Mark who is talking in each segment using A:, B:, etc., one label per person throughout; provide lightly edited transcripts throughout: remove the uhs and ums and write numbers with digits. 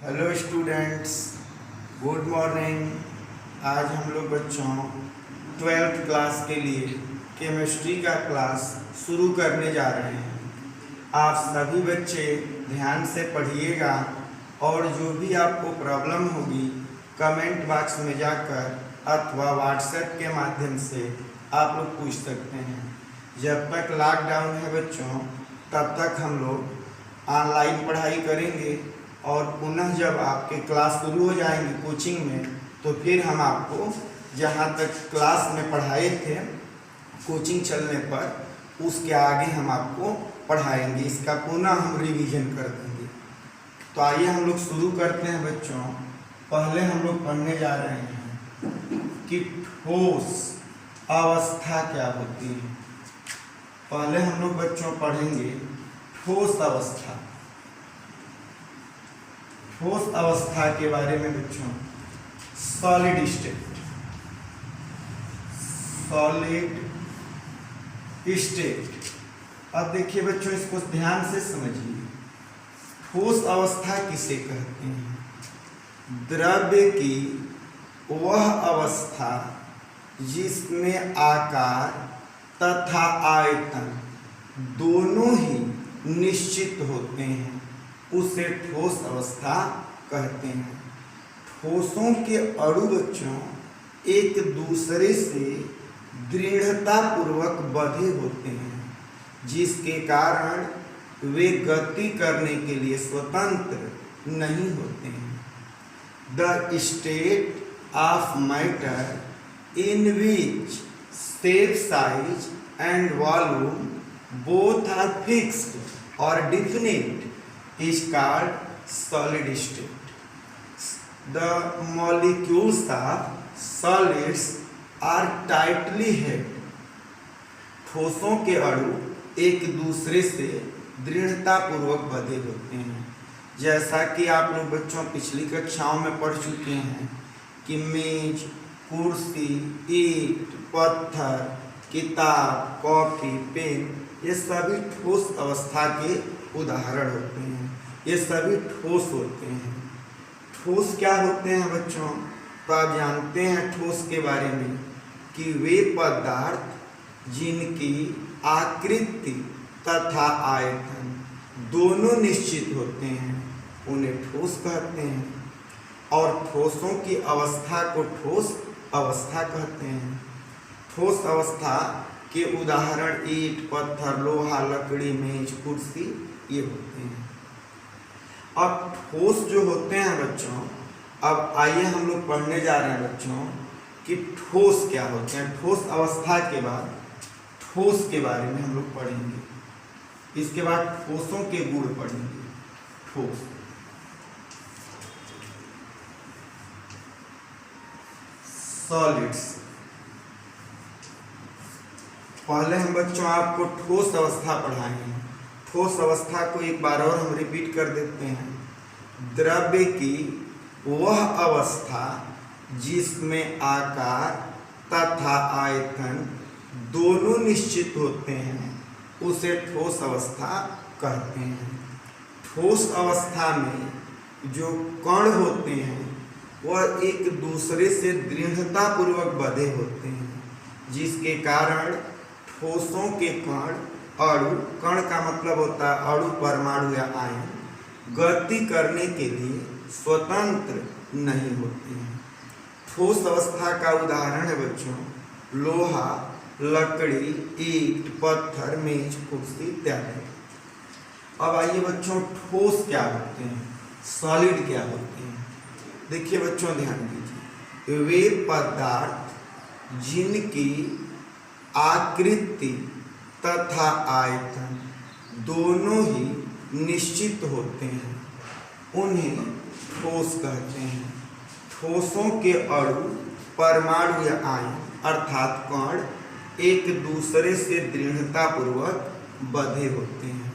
A: Hello students, good morning. आज हम लोग बच्चों 12th क्लास के लिए केमिस्ट्री का क्लास शुरू करने जा रहे हैं। आप सभी बच्चे ध्यान से पढ़िएगा और जो भी आपको प्रॉब्लम होगी कमेंट बॉक्स में जाकर अथवा व्हाट्सएप के माध्यम से आप लोग पूछ सकते हैं। जब तक लॉकडाउन है बच्चों, तब तक हम लोग ऑनलाइन पढ़ाई करेंगे और पुनः जब आपके क्लास शुरू हो जाएंगे कोचिंग में, तो फिर हम आपको जहाँ तक क्लास में पढ़ाए थे कोचिंग चलने पर उसके आगे हम आपको पढ़ाएंगे। इसका पुनः हम रिवीजन कर देंगे। तो आइए हम लोग शुरू करते हैं बच्चों। पहले हम लोग पढ़ने जा रहे हैं कि ठोस अवस्था क्या होती है। पहले हम लोग बच्चों पढ़ेंगे ठोस अवस्था। ठोस अवस्था के बारे में बच्चों, सॉलिड स्टेट, सॉलिड स्टेट। अब देखिए बच्चों, इसको ध्यान से समझिए। ठोस अवस्था किसे कहते हैं? द्रव्य की वह अवस्था जिसमें आकार तथा आयतन दोनों ही निश्चित होते हैं, उसे ठोस अवस्था कहते हैं। ठोसों के अणु बच्चों एक दूसरे से दृढ़ता पूर्वक बंधे होते हैं, जिसके कारण वे गति करने के लिए स्वतंत्र नहीं होते हैं। The state of matter in which shape, size and volume both are fixed और definite is called solid state. The molecules of solids are tightly held. ठोसों के अणु एक दूसरे से दृढ़ता पूर्वक बंधे होते हैं। जैसा कि आप लोग बच्चों पिछली कक्षाओं में पढ़ चुके हैं कि मेज, कुर्सी, ईंट, पत्थर, किताब, कॉपी, पेन, ये सभी ठोस अवस्था के उदाहरण होते हैं। ये सभी ठोस होते हैं। ठोस क्या होते हैं बच्चों? तो आप जानते हैं ठोस के बारे में कि वे पदार्थ जिनकी आकृति तथा आयतन दोनों निश्चित होते हैं, उन्हें ठोस कहते हैं। और ठोसों की अवस्था को ठोस अवस्था कहते हैं। ठोस अवस्था के उदाहरण ईंट, पत्थर, लोहा, लकड़ी, मेज, कुर्सी ये होते हैं। अब ठोस जो होते हैं बच्चों, अब आइए हम लोग पढ़ने जा रहे हैं बच्चों कि ठोस क्या होते हैं। ठोस अवस्था के बाद ठोस के बारे में हम लोग पढ़ेंगे। इसके बाद ठोसों के गुण पढ़ेंगे। ठोस, सॉलिड्स। पहले हम बच्चों आपको ठोस अवस्था पढ़ाएंगे। ठोस अवस्था को एक बार और हम रिपीट कर देते हैं। द्रव्य की वह अवस्था जिसमें आकार तथा आयतन दोनों निश्चित होते हैं, उसे ठोस अवस्था कहते हैं। ठोस अवस्था में जो कण होते हैं वह एक दूसरे से दृढ़ता पूर्वक बंधे होते हैं, जिसके कारण ठोसों के कण, अणु, कण का मतलब होता है अणु, परमाणु या आयन, गति करने के लिए स्वतंत्र नहीं होते हैं। ठोस अवस्था का उदाहरण है बच्चों लोहा, लकड़ी, ईंट, पत्थर, मेज, कुर्सी इत्यादि। अब आइए बच्चों, ठोस क्या होते हैं, सॉलिड क्या होते हैं। देखिए बच्चों, ध्यान दीजिए। वे पदार्थ जिनकी आकृति तथा आयतन दोनों ही निश्चित होते हैं, उन्हें ठोस कहते हैं। ठोसों के अणु, परमाणु या आयन अर्थात कण एक दूसरे से दृढ़ता पूर्वक बंधे होते हैं।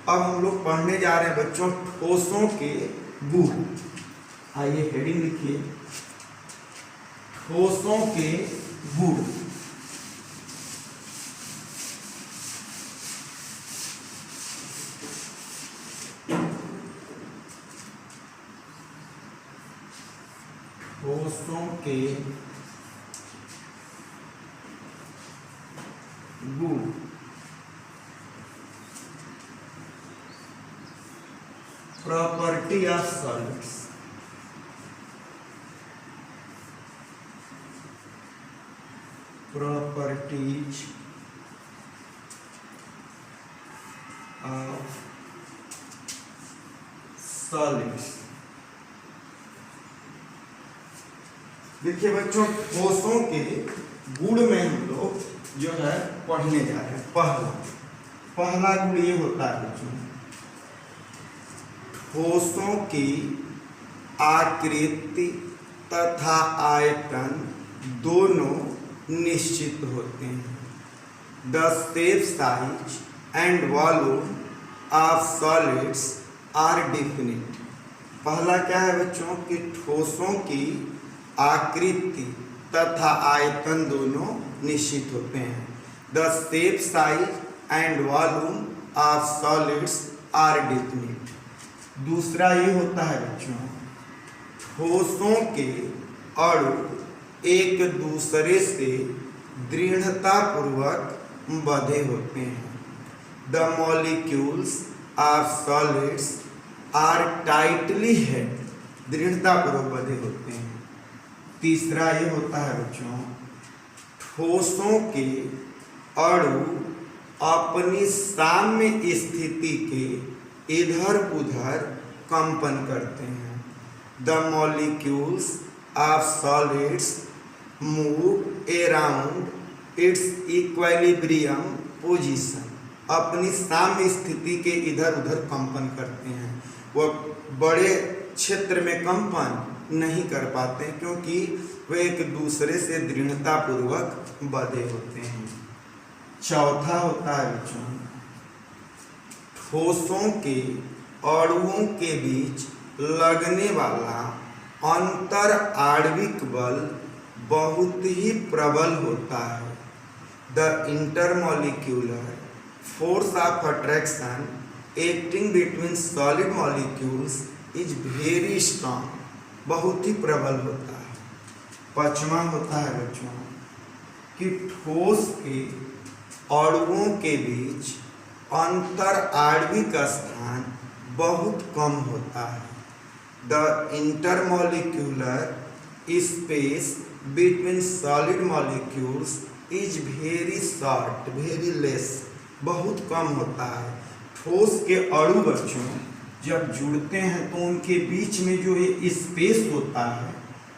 A: अब हम लोग पढ़ने जा रहे हैं बच्चों ठोसों के गुण। आइए हेडिंग लिखिए, ठोसों के गुण। ठोसों के गुण property of solids, properties of solids. देखिए बच्चों, ठोसों के गुण में हम लोग जो है पढ़ने जा रहे हैं। पहला गुण ये होता है बच्चों, ठोसों की आकृति तथा आयतन दोनों निश्चित होते हैं। The shape, size and volume of solids are definite. पहला क्या है बच्चों कि ठोसों की आकृति तथा आयतन दोनों निश्चित होते हैं। The shape, size and volume of solids are definite. दूसरा ये होता है बच्चों, ठोसों के अणु एक दूसरे से दृढ़ता पूर्वक बंधे होते हैं। The molecules of solids are tightly held, दृढ़ता पूर्वक बंधे होते हैं। तीसरा ये होता है बच्चों, ठोसों के अणु अपनी साम्य स्थिति के इधर उधर कंपन करते हैं। The molecules of solids move around its equilibrium position, अपनी साम्य स्थिति के इधर उधर कंपन करते हैं। वह बड़े क्षेत्र में कंपन नहीं कर पाते क्योंकि वे एक दूसरे से दृढ़ता पूर्वक बंधे होते हैं। चौथा होता है बच्चों, ठोसों के अणुओं के बीच लगने वाला अंतर आणविक बल बहुत ही प्रबल होता है। The intermolecular force of attraction acting between solid molecules is very strong, बहुत ही प्रबल होता है। पांचवा होता है बच्चों कि ठोस के अणुओं के बीच अंतर आणविक स्थान बहुत कम होता है। The intermolecular space between solid molecules is very short, very less, बहुत कम होता है। ठोस के अणु बच्चों जब जुड़ते हैं तो उनके बीच में जो ये स्पेस होता है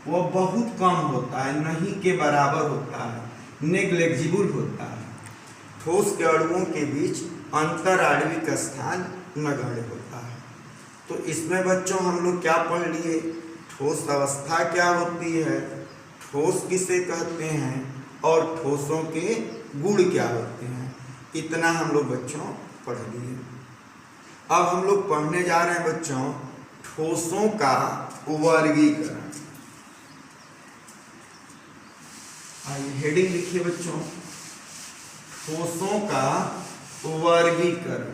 A: वह बहुत कम होता है, नहीं के बराबर होता है, नेग्लेजिबल होता है। ठोस के अणुओं के बीच अंतर आणविक स्थान नगण्य होता है। तो इसमें बच्चों हम लोग क्या पढ़ लिए, ठोस अवस्था क्या होती है, ठोस किसे कहते हैं और ठोसों के गुण क्या होते हैं, इतना हम लोग बच्चों पढ़ लिए। अब हम लोग पढ़ने जा रहे हैं बच्चों ठोसों का वर्गीकरण। आइए हेडिंग लिखिए बच्चों, ठोसों का वर्गीकरण।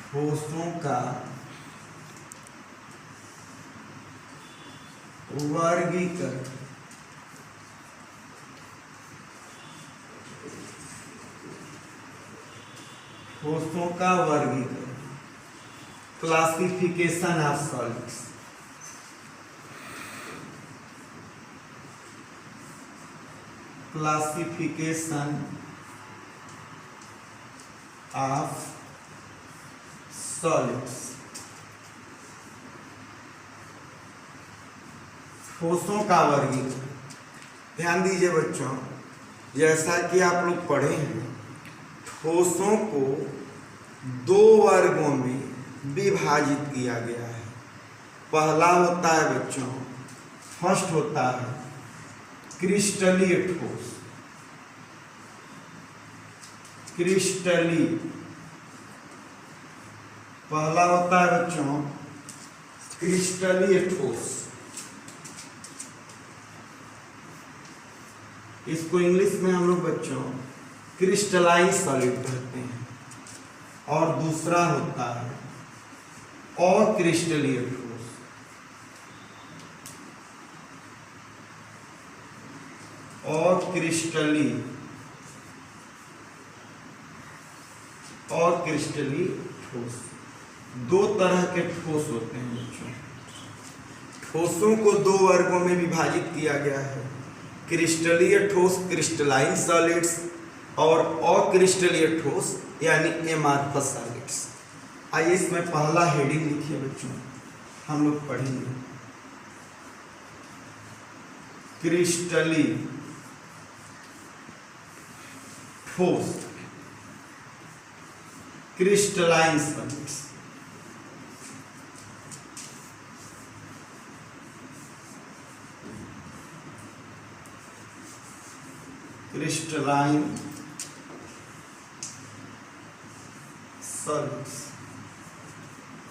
A: ठोसों का वर्गीकरण। ठोसों का वर्गीकरण, classification of solids. Classification of solids. ठोसों का वर्गीकरण। ध्यान दीजिए बच्चों, जैसा कि आप लोग पढ़े हैं, ठोसों को दो वर्गों में विभाजित किया गया है। पहला होता है बच्चों, फर्स्ट होता है क्रिस्टलीय ठोस। क्रिस्टलीय पहला होता है बच्चों क्रिस्टलीय ठोस। इसको इंग्लिश में हम लोग बच्चों क्रिस्टलाइन सॉलिड कहते हैं। और दूसरा होता है अक्रिस्टलीय ठोस, अक्रिस्टलीय ठोस। दो तरह के ठोस होते हैं बच्चों। ठोसों को दो वर्गों में विभाजित किया गया है, क्रिस्टलीय ठोस क्रिस्टलाइन सॉलिड्स और अक्रिस्टलीय ठोस यानी एमार्फस सॉलिड्स। आइए इसमें पहला हेडिंग लिखिए बच्चों, हम लोग पढ़ेंगे क्रिस्टलीय ठोस क्रिस्टलाइन सॉलिड्स। Crystalline solids.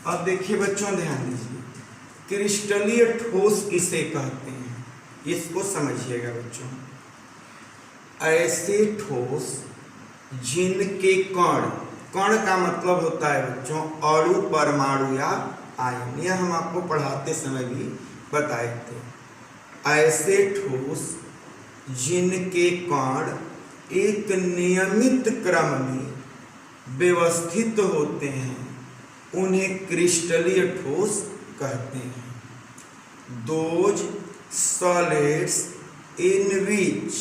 A: अब देखिए बच्चों, ध्यान दीजिए, क्रिस्टलीय ठोस किसे कहते हैं, इसको समझिएगा बच्चों। ऐसे ठोस जिनके कण, कण का मतलब होता है बच्चों अणु, परमाणु या आयन, यह हम आपको पढ़ाते समय भी बताए थे। ऐसे ठोस जिनके कण एक नियमित क्रम में व्यवस्थित होते हैं उन्हें क्रिस्टलीय ठोस कहते हैं। Those solids in which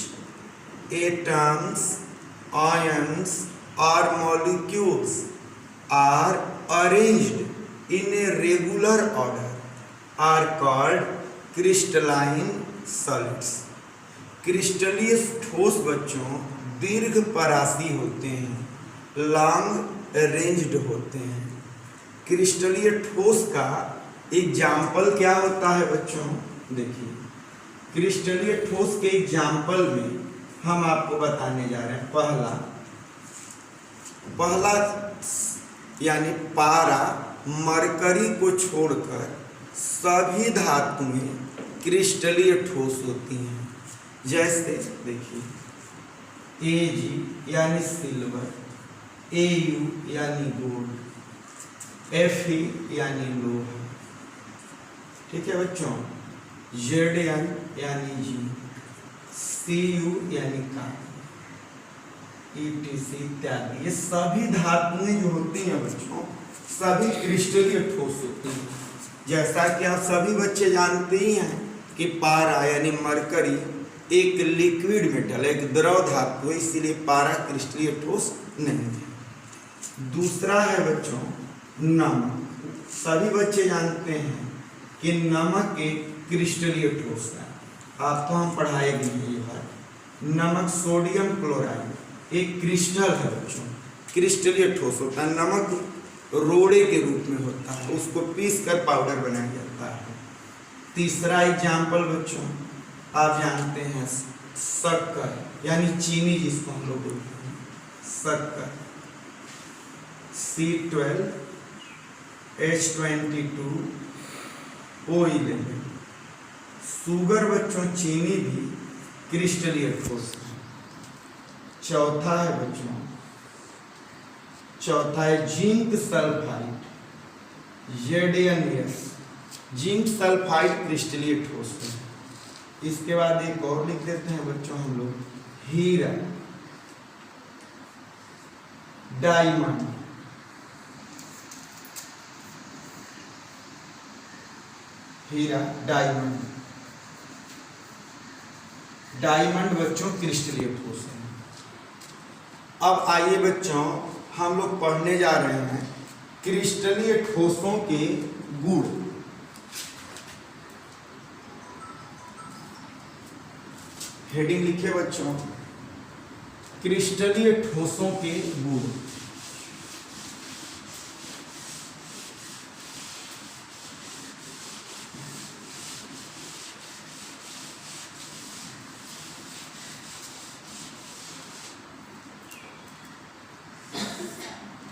A: atoms, ions और molecules are arranged in a regular order are called crystalline solids. क्रिस्टलीय ठोस बच्चों दीर्घ परासी होते हैं, लॉन्ग रेंज्ड होते हैं। क्रिस्टलीय ठोस का एग्जाम्पल क्या होता है बच्चों, देखिए क्रिस्टलीय ठोस के एग्जाम्पल में हम आपको बताने जा रहे हैं। पहला यानी पारा, मरकरी को छोड़कर सभी धातुएं क्रिस्टलीय ठोस होती हैं। जैसे देखिए Ag यानी सिल्वर, Au यानी गोल्ड, Fe यानी लोहा, ठीक है बच्चों, Zn यानी जिंक, Cu यानी कार्बन, etc इत्यादि। ये सभी धातुएं जो होती हैं बच्चों सभी क्रिस्टलीय ठोस होती हैं। जैसा कि आप सभी बच्चे जानते ही हैं कि पारा यानी मरकरी एक लिक्विड मेटल, एक द्रव धातु है, इसीलिए पारा क्रिस्टलीय ठोस नहीं है। दूसरा है बच्चों नमक। सभी बच्चे जानते हैं कि नमक एक क्रिस्टलीय ठोस है, आपको हम पढ़ाए भी हैं ये बात। नमक सोडियम क्लोराइड एक क्रिस्टल है बच्चों, क्रिस्टलीय ठोस होता है। नमक रोड़े के रूप में होता है, उसको पीस कर पाउडर बनाया जाता है। तीसरा एग्जाम्पल बच्चों आप जानते हैं शक्कर यानी चीनी, जिसको हम लोग बोलते हैं शक्कर, C12H22O11। शुगर बच्चों चीनी भी क्रिस्टलीय ठोस है। चौथा है बच्चों, चौथा है zinc sulphide, ZnS, zinc sulphide क्रिस्टलीय ठोस है। इसके बाद एक और लिख देते हैं बच्चों हम लोग, हीरा, डायमंड, हीरा, डायमंड, डायमंड बच्चों क्रिस्टलीय ठोस है। अब आइए बच्चों हम लोग पढ़ने जा रहे हैं क्रिस्टलीय ठोसों के गुण। हेडिंग लिखिए बच्चों, क्रिस्टलीय ठोसों के गुण।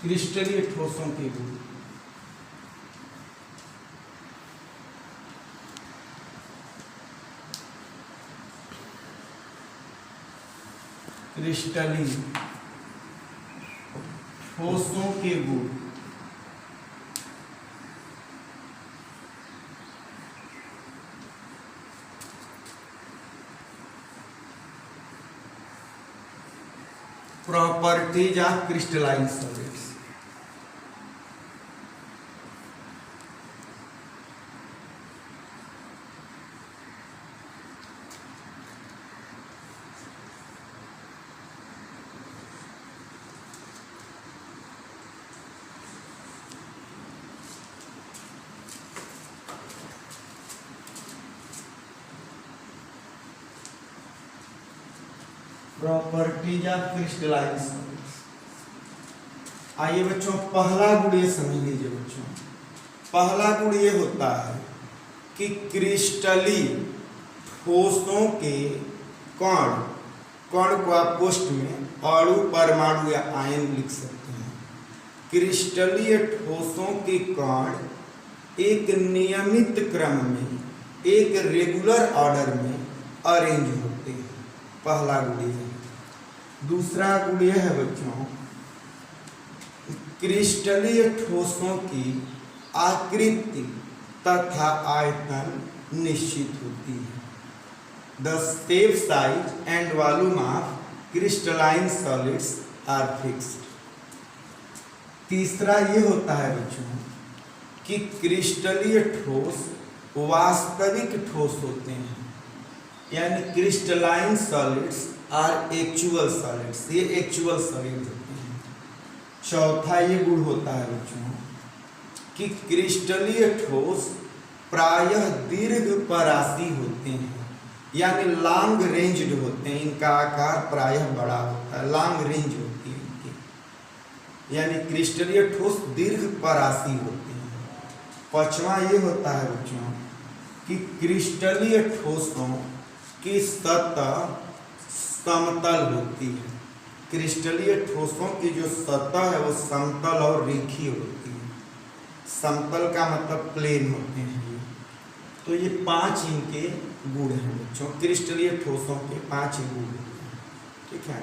A: क्रिस्टलीय ठोसों के गुण। क्रिस्टलीय ठोसों के गुण। Properties of crystalline solids. Properties of crystalline solids. आइए बच्चों, पहला गुण ये समझ लीजिए बच्चों। पहला गुण ये होता है कि क्रिस्टली ठोसों के कण को आप पोस्ट में अणु, परमाणु या आयन लिख सकते हैं। क्रिस्टलीय ठोसों के कण एक नियमित क्रम में, एक रेगुलर ऑर्डर में अरेंज होते हैं। पहला गुण है। दूसरा गुण यह है बच्चों, क्रिस्टलीय ठोसों की आकृति तथा आयतन निश्चित होती है। The shape, size and volume of crystalline solids are fixed. तीसरा ये होता है बच्चों कि क्रिस्टलीय ठोस वास्तविक ठोस होते हैं, यानी crystalline solids are actual solids, ये एक्चुअल सॉलिड होते हैं। चौथा ये गुण होता है बच्चों कि क्रिस्टलीय ठोस प्रायः दीर्घ परासी होते हैं, यानी लॉन्ग रेंज्ड होते हैं। इनका आकार प्रायः बड़ा होता है, लॉन्ग रेंज होती है इनकी, यानी क्रिस्टलीय ठोस दीर्घ परासी होते हैं। पांचवा ये होता है बच्चों कि क्रिस्टलीय ठोसों की सतह समतल होती है। क्रिस्टलीय ठोसों की जो सतह है वो समतल और रेखीय होती है। समतल का मतलब प्लेन होते हैं। तो ये 5 इनके गुण हैं बच्चों, क्रिस्टलीय ठोसों के 5 गुण होते हैं। ठीक है।